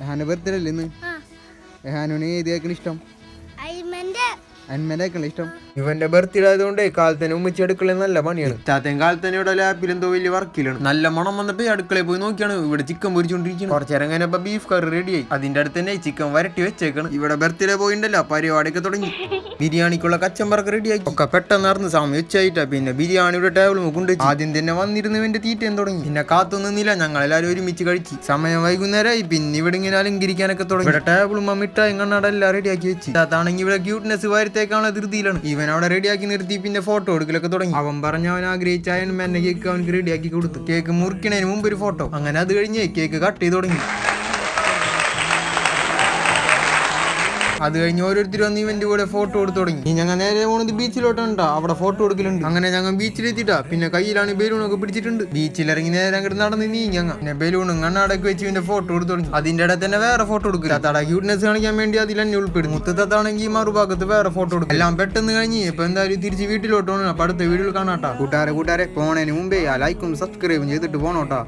ഹാന birthday അല്ലേ ഇന്ന്? ഹാനുവിന് ഏത് കേൾക്കണ ഇഷ്ടം? അന്മേലേക്കുള്ള ഇഷ്ടം. ഇവന്റെ ബർത്ത്ഡേ ആയതുകൊണ്ട് കാലത്തന്നെ ഉമ്മച്ചി അടുക്കളയിൽ നല്ല പണിയാണ്. ചാത്തൻ കാലത്തന്നെ ഇവിടെ ലാപ്പിൽ എന്തോ വലിയ വർക്കിലാണ്. നല്ല മണം വന്നപ്പോ അടുക്കളയിൽ പോയി നോക്കിയാണ് ഇവിടെ ചിക്കൻ പൊരിച്ചോണ്ടിരിക്കുന്നത്. കുറച്ചേരം കഴിഞ്ഞപ്പോ ബീഫ് കറി റെഡിയായി. അതിന്റെ അടുത്ത് തന്നെ ചിക്കൻ വരട്ടി വെച്ചേക്കാണ്. ഇവിടെ ബർത്ത്ഡേ പോയിണ്ടല്ലോ, പരിപാടിയൊക്കെ തുടങ്ങി. ബിരിയാണിക്കുള്ള കച്ചമ്പറൊക്കെ റെഡിയാക്കി. ഒക്കെ പെട്ടെന്ന് നടന്ന് സമയം വെച്ചായിട്ടാ. പിന്നെ ബിരിയാണിയുടെ ടേബിൾ കൊണ്ട് ആദ്യം തന്നെ വന്നിരുന്നവന്റെ തീറ്റയും തുടങ്ങി. പിന്നെ കാത്തൊന്നുമില്ല, ഞങ്ങളെല്ലാരും ഒരുമിച്ച് കഴിച്ചു. സമയം വൈകുന്നേരമായി. പിന്നെ ഇവിടെ ഇങ്ങനെ അലങ്കരിക്കാനൊക്കെ തുടങ്ങി. ഇവിടെ ടേബിളും മിഠായി കണ്ണാടെല്ലാം റെഡിയാക്കി വെച്ച്. അതാണെങ്കിൽ ഇവിടെ ക്യൂട്ട്നെസ് വാരത്തേക്കാനുള്ള ധൃതിയിലാണ്. ഇവൻ അവിടെ റെഡിയാക്കി നിർത്തി. പിന്നെ ഫോട്ടോ എടുക്കലൊക്കെ തുടങ്ങി. അവൻ പറഞ്ഞ അവൻ ആഗ്രഹിച്ച എന്നെ കേക്ക് അവനക്ക് റെഡിയാക്കി കൊടുത്തു. കേക്ക് മുറിക്കണതിന് മുമ്പ് ഒരു ഫോട്ടോ. അങ്ങനെ അത് കഴിഞ്ഞ് കേക്ക് കട്ട് ചെയ്ത് തുടങ്ങി. അത് കഴിഞ്ഞ് ഓരോരുത്തർ വന്ന് ഇവന്റെ കൂടെ ഫോട്ടോ എടുത്ത് തുടങ്ങി. ഞങ്ങൾ നേരെ പോകുന്നത് ബീച്ചിലോട്ടാണ്. അവിടെ ഫോട്ടോ എടുക്കലുണ്ട്. അങ്ങനെ ഞങ്ങൾ ബീച്ചിലെത്തിട്ടാ. പിന്നെ കയ്യിലാണ് ബലൂണൊക്കെ പിടിച്ചിട്ടുണ്ട്. ബീച്ചിലിറങ്ങി നേരെ അങ്ങോട്ട് നടന്ന് പിന്നെ ബലൂണും കണ്ണാടൊക്കെ വെച്ച് ഇവന്റെ ഫോട്ടോ എടുത്ത് തുടങ്ങി. അതിന്റെ ഇടയിൽ തന്നെ വേറെ ഫോട്ടോ എടുക്കും. തത്താട ക്യൂട്ട്നെസ് കാണിക്കാൻ വേണ്ടി അതിൽ തന്നെ ഉൾപ്പെടും. മുത്തത്താണെങ്കിൽ മറുഭാഗത്ത് വേറെ ഫോട്ടോ എടുക്കും. എല്ലാം പെട്ടെന്ന് കഴിഞ്ഞ് ഇപ്പൊ എന്തായാലും തിരിച്ച് വീട്ടിലോട്ട് പോകണം. അപ്പൊ അടുത്ത വീഡിയോയിൽ കാണാട്ടാ. കൂട്ടുകാരെ പോണേന് മുമ്പേ ആ ലൈക്കും സബ്സ്ക്രൈബും ചെയ്തിട്ട് പോണോട്ടാ.